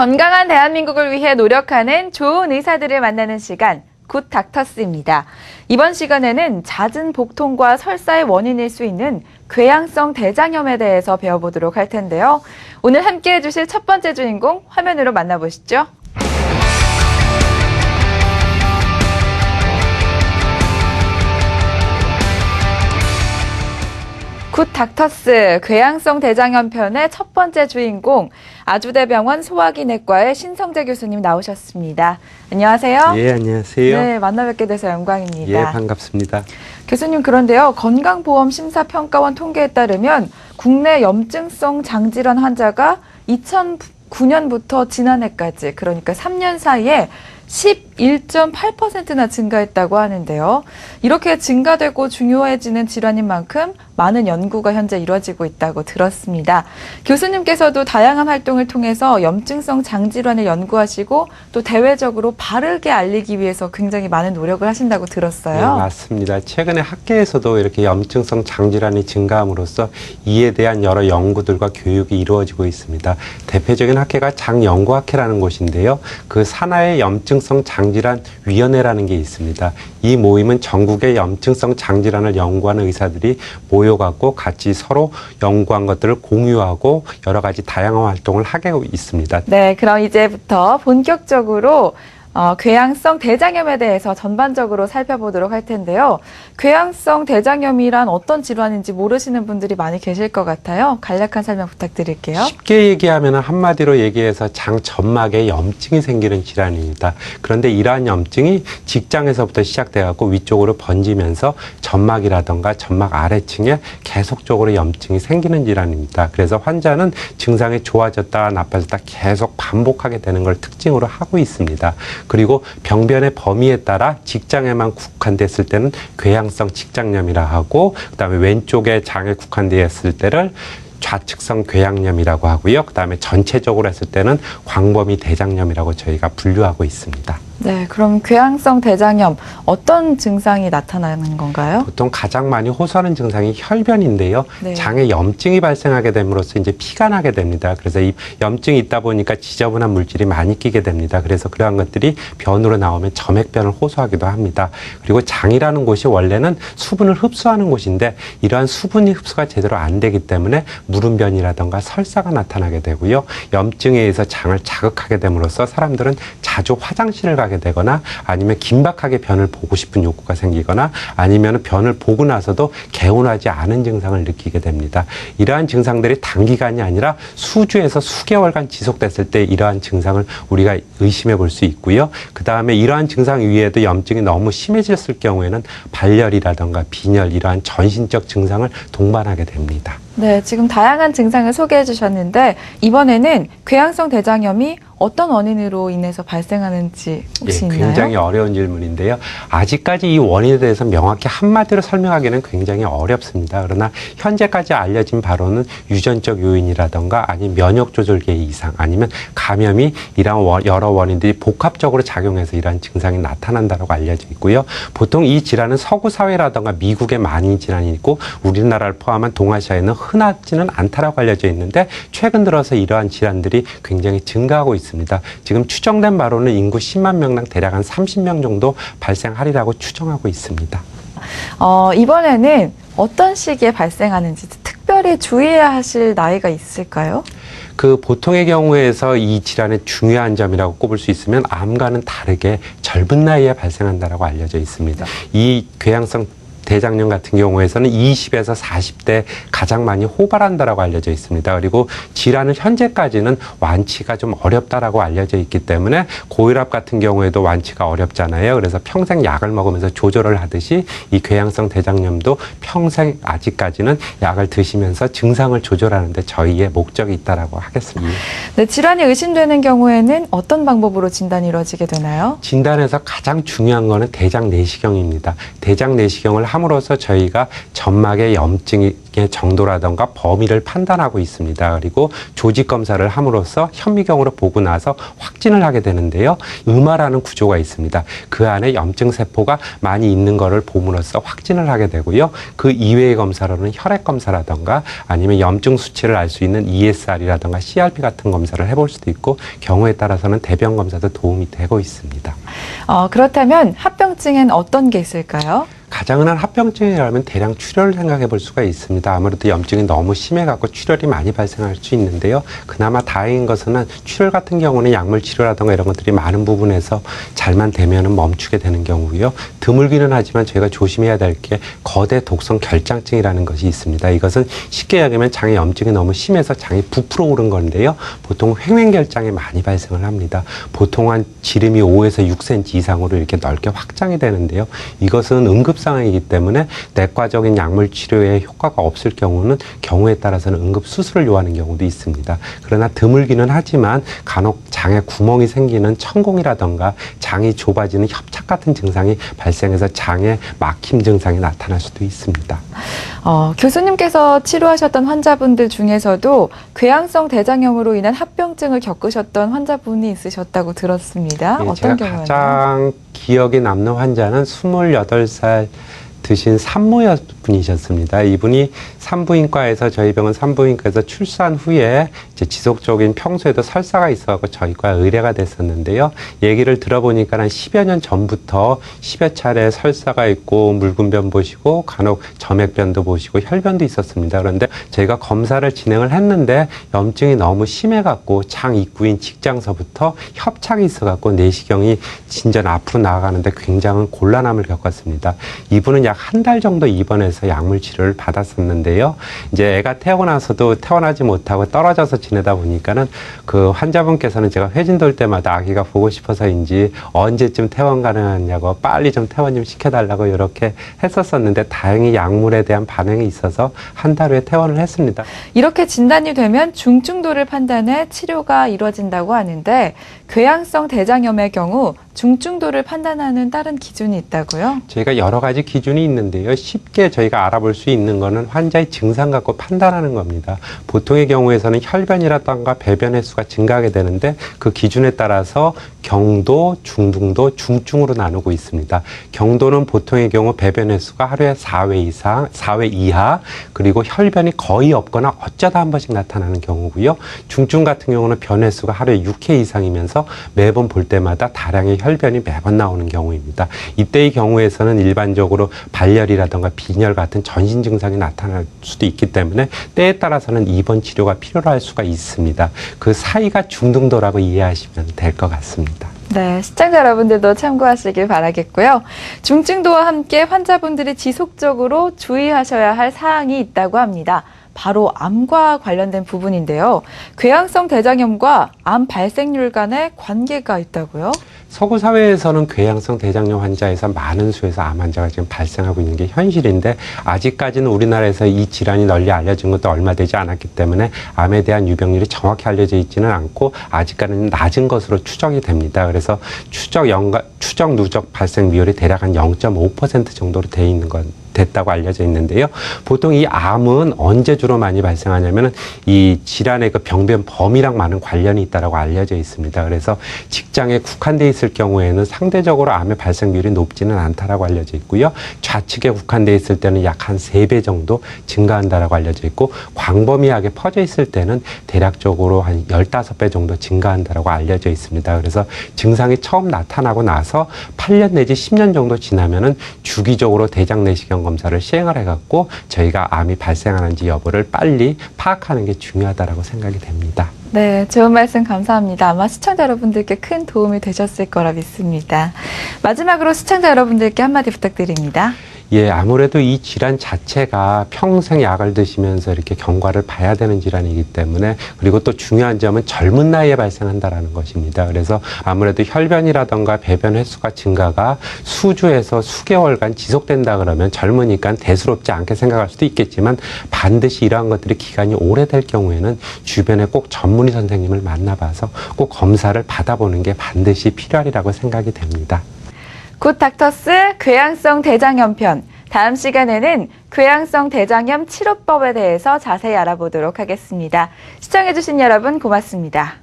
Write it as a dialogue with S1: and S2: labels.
S1: 건강한 대한민국을 위해 노력하는 좋은 의사들을 만나는 시간, 굿 닥터스입니다. 이번 시간에는 잦은 복통과 설사의 원인일 수 있는 궤양성 대장염에 대해서 배워보도록 할 텐데요. 오늘 함께해 주실 첫 번째 주인공 화면으로 만나보시죠. 굿 닥터스 궤양성 대장염 편의 첫 번째 주인공 아주대병원 소화기내과의 신성재 교수님 나오셨습니다. 안녕하세요.
S2: 예, 안녕하세요.
S1: 네, 만나 뵙게 돼서 영광입니다.
S2: 예, 반갑습니다.
S1: 교수님, 그런데요, 건강보험심사평가원 통계에 따르면 국내 염증성 장질환 환자가 2009년부터 지난해까지, 그러니까 3년 사이에 11.8%나 증가했다고 하는데요. 이렇게 증가되고 중요해지는 질환인 만큼 많은 연구가 현재 이루어지고 있다고 들었습니다. 교수님께서도 다양한 활동을 통해서 염증성 장질환을 연구하시고 또 대외적으로 바르게 알리기 위해서 굉장히 많은 노력을 하신다고 들었어요.
S2: 네, 맞습니다. 최근에 학계에서도 이렇게 염증성 장질환이 증가함으로써 이에 대한 여러 연구들과 교육이 이루어지고 있습니다. 대표적인 학회가 장연구학회라는 곳인데요. 그 산하의 염증성 장질환 위원회라는 게 있습니다. 이 모임은 전국의 염증성 장질환을 연구하는 의사들이 모여갖고 같이 서로 연구한 것들을 공유하고 여러 가지 다양한 활동을 하게 있습니다.
S1: 네, 그럼 이제부터 본격적으로 궤양성 대장염에 대해서 전반적으로 살펴보도록 할 텐데요. 궤양성 대장염이란 어떤 질환인지 모르시는 분들이 많이 계실 것 같아요. 간략한 설명 부탁드릴게요.
S2: 쉽게 얘기하면 한마디로 얘기해서 장 점막에 염증이 생기는 질환입니다. 그런데 이러한 염증이 직장에서부터 시작돼갖고 위쪽으로 번지면서 점막이라던가 점막 아래층에 계속적으로 염증이 생기는 질환입니다. 그래서 환자는 증상이 좋아졌다가 나빠졌다 계속 반복하게 되는 걸 특징으로 하고 있습니다. 그리고 병변의 범위에 따라 직장에만 국한됐을 때는 궤양성 직장염이라 하고, 그다음에 왼쪽에 장에 국한되어 있을 때를 좌측성 궤양염이라고 하고요. 그다음에 전체적으로 했을 때는 광범위 대장염이라고 저희가 분류하고 있습니다.
S1: 네, 그럼 궤양성 대장염 어떤 증상이 나타나는 건가요?
S2: 보통 가장 많이 호소하는 증상이 혈변인데요.
S1: 네.
S2: 장에 염증이 발생하게 됨으로써 이제 피가 나게 됩니다. 그래서 이 염증이 있다 보니까 지저분한 물질이 많이 끼게 됩니다. 그래서 그러한 것들이 변으로 나오면 점액변을 호소하기도 합니다. 그리고 장이라는 곳이 원래는 수분을 흡수하는 곳인데 이러한 수분이 흡수가 제대로 안 되기 때문에 무름변이라던가 설사가 나타나게 되고요. 염증에 의해서 장을 자극하게 됨으로써 사람들은 자주 화장실을 가게 되거나 아니면 긴박하게 변을 보고 싶은 욕구가 생기거나 아니면 변을 보고 나서도 개운하지 않은 증상을 느끼게 됩니다. 이러한 증상들이 단기간이 아니라 수주에서 수개월간 지속됐을 때 이러한 증상을 우리가 의심해 볼 수 있고요. 그 다음에 이러한 증상 위에도 염증이 너무 심해졌을 경우에는 발열이라던가 빈혈 이러한 전신적 증상을 동반하게 됩니다.
S1: 네, 지금 다양한 증상을 소개해 주셨는데 이번에는 궤양성 대장염이 어떤 원인으로 인해서 발생하는지 혹시 있나요?
S2: 굉장히 어려운 질문인데요. 아직까지 이 원인에 대해서 명확히 한마디로 설명하기는 굉장히 어렵습니다. 그러나 현재까지 알려진 바로는 유전적 요인이라던가 아니면 면역 조절계 이상 아니면 감염이 이러한 여러 원인들이 복합적으로 작용해서 이러한 증상이 나타난다고 알려져 있고요. 보통 이 질환은 서구 사회라던가 미국에 많이 질환이 있고 우리나라를 포함한 동아시아에는 흔하지는 않다라고 알려져 있는데 최근 들어서 이러한 질환들이 굉장히 증가하고 있습니다. 지금 추정된 바로는 인구 10만 명당 대략 한 30명 정도 발생하리라고 추정하고 있습니다.
S1: 이번에는 어떤 시기에 발생하는지 특별히 주의해야 하실 나이가 있을까요?
S2: 그 보통의 경우에서 이 질환의 중요한 점이라고 꼽을 수 있으면 암과는 다르게 젊은 나이에 발생한다라고 알려져 있습니다. 이 궤양성 대장염 같은 경우에서는 20에서 40대 가장 많이 호발한다라고 알려져 있습니다. 그리고 질환은 현재까지는 완치가 좀 어렵다라고 알려져 있기 때문에 고혈압 같은 경우에도 완치가 어렵잖아요. 그래서 평생 약을 먹으면서 조절을 하듯이 이 궤양성 대장염도 평생 아직까지는 약을 드시면서 증상을 조절하는 데 저희의 목적이 있다라고 하겠습니다.
S1: 네, 질환이 의심되는 경우에는 어떤 방법으로 진단이 이루어지게 되나요?
S2: 진단에서 가장 중요한 거는 대장 내시경입니다. 대장 내시경을 함으로써 저희가 점막에 염증이 정도라던가 범위를 판단하고 있습니다. 그리고 조직 검사를 함으로써 현미경으로 보고 나서 확진을 하게 되는데요. 음화라는 구조가 있습니다. 그 안에 염증 세포가 많이 있는 거를 봄으로써 확진을 하게 되고요. 그 이외의 검사로는 혈액 검사라던가 아니면 염증 수치를 알 수 있는 ESR이라던가 CRP 같은 검사를 해볼 수도 있고 경우에 따라서는 대변 검사도 도움이 되고 있습니다.
S1: 그렇다면 합병증엔 어떤 게 있을까요?
S2: 가장 흔한 합병증이라면 대량 출혈을 생각해 볼 수가 있습니다. 아무래도 염증이 너무 심해갖고 출혈이 많이 발생할 수 있는데요. 그나마 다행인 것은 출혈 같은 경우는 약물 치료라든가 이런 것들이 많은 부분에서 잘만 되면은 멈추게 되는 경우고요. 드물기는 하지만 저희가 조심해야 될 게 거대 독성 결장증이라는 것이 있습니다. 이것은 쉽게 얘기하면 장의 염증이 너무 심해서 장이 부풀어 오른 건데요. 보통 횡횡결장이 많이 발생을 합니다. 보통 한 지름이 5에서 6cm 이상으로 이렇게 넓게 확장이 되는데요. 이것은 응급 상황이기 때문에 내과적인 약물 치료에 효과가 없을 경우는 경우에 따라서는 응급 수술을 요하는 경우도 있습니다. 그러나 드물기는 하지만 간혹 장에 구멍이 생기는 천공이라던가 장이 좁아지는 협착 같은 증상이 발생해서 장에 막힘 증상이 나타날 수도 있습니다.
S1: 교수님께서 치료하셨던 환자분들 중에서도 궤양성 대장염으로 인한 합병증을 겪으셨던 환자분이 있으셨다고 들었습니다.
S2: 예,
S1: 어떤
S2: 제가
S1: 경우였나요?
S2: 가장 기억에 남는 환자는 28살 드신 산모분이셨습니다. 이분이 산부인과에서 저희 병원 산부인과에서 출산 후에 이제 지속적인 평소에도 설사가 있어서 저희과 의뢰가 됐었는데요. 얘기를 들어보니까 한 10여 년 전부터 10여 차례 설사가 있고 묽은 보시고 간혹 점액변도 보시고 혈변도 있었습니다. 그런데 저희가 검사를 진행을 했는데 염증이 너무 심해갖고 장 입구인 직장서부터 협착이 있어갖고 내시경이 진전 앞으로 나아가는데 굉장한 곤란함을 겪었습니다. 이분은 약 한 달 정도 입원해서 약물 치료를 받았었는데요. 이제 애가 태어나고 나서도 태어나지 못하고 떨어져서 지내다 보니까는 그 환자분께서는 제가 회진 돌 때마다 아기가 보고 싶어서인지 언제쯤 퇴원 가능하냐고 빨리 좀 퇴원 좀 시켜달라고 이렇게 했었었는데 다행히 약물에 대한 반응이 있어서 한 달 후에 퇴원을 했습니다.
S1: 이렇게 진단이 되면 중증도를 판단해 치료가 이루어진다고 하는데 궤양성 대장염의 경우 중증도를 판단하는 다른 기준이 있다고요?
S2: 저희가 여러 가지 기준이 있는데요. 쉽게 저희가 알아볼 수 있는 거는 환자의 증상 갖고 판단하는 겁니다. 보통의 경우에서는 혈변이라던가 배변 횟수가 증가하게 되는데 그 기준에 따라서 경도, 중등도, 중증으로 나누고 있습니다. 경도는 보통의 경우 배변 횟수가 하루에 4회 이상, 4회 이하, 그리고 혈변이 거의 없거나 어쩌다 한 번씩 나타나는 경우고요. 중증 같은 경우는 변 횟수가 하루에 6회 이상이면서 매번 볼 때마다 다량의 혈변이 매번 나오는 경우입니다. 이때의 경우에서는 일반적으로 발열이라든가 빈혈 같은 전신 증상이 나타날 수도 있기 때문에 때에 따라서는 입원 치료가 필요로 할 수가 있습니다. 그 사이가 중등도라고 이해하시면 될 것 같습니다.
S1: 네, 시청자 여러분들도 참고하시길 바라겠고요. 중증도와 함께 환자분들이 지속적으로 주의하셔야 할 사항이 있다고 합니다. 바로 암과 관련된 부분인데요. 궤양성 대장염과 암 발생률 간의 관계가 있다고요?
S2: 서구 사회에서는 궤양성 대장염 환자에서 많은 수에서 암 환자가 지금 발생하고 있는 게 현실인데 아직까지는 우리나라에서 이 질환이 널리 알려진 것도 얼마 되지 않았기 때문에 암에 대한 유병률이 정확히 알려져 있지는 않고 아직까지는 낮은 것으로 추정이 됩니다. 그래서 추적 누적 발생 비율이 대략 한 0.5% 정도로 돼 있는 건 됐다고 알려져 있는데요. 보통 이 암은 언제 주로 많이 발생하냐면은 이 질환의 그 병변 범위랑 많은 관련이 있다라고 알려져 있습니다. 그래서 직장에 국한돼 있을 경우에는 상대적으로 암의 발생 비율이 높지는 않다라고 알려져 있고요. 좌측에 국한돼 있을 때는 약 한 3배 정도 증가한다라고 알려져 있고 광범위하게 퍼져 있을 때는 대략적으로 한 15배 정도 증가한다라고 알려져 있습니다. 그래서 증상이 처음 나타나고 나서 8년 내지 10년 정도 지나면은 주기적으로 대장 내시경 검사를 시행을 해갖고 저희가 암이 발생하는지 여부를 빨리 파악하는 게 중요하다라고 생각이 됩니다.
S1: 네, 좋은 말씀 감사합니다. 아마 시청자 여러분들께 큰 도움이 되셨을 거라 믿습니다. 마지막으로 시청자 여러분들께 한마디 부탁드립니다.
S2: 예, 아무래도 이 질환 자체가 평생 약을 드시면서 이렇게 경과를 봐야 되는 질환이기 때문에 그리고 또 중요한 점은 젊은 나이에 발생한다라는 것입니다. 그래서 아무래도 혈변이라던가 배변 횟수가 증가가 수주에서 수개월간 지속된다 그러면 젊으니까 대수롭지 않게 생각할 수도 있겠지만 반드시 이러한 것들이 기간이 오래될 경우에는 주변에 꼭 전문의 선생님을 만나봐서 꼭 검사를 받아보는 게 반드시 필요하리라고 생각이 됩니다.
S1: 굿 닥터스 궤양성 대장염 편 다음 시간에는 궤양성 대장염 치료법에 대해서 자세히 알아보도록 하겠습니다. 시청해주신 여러분 고맙습니다.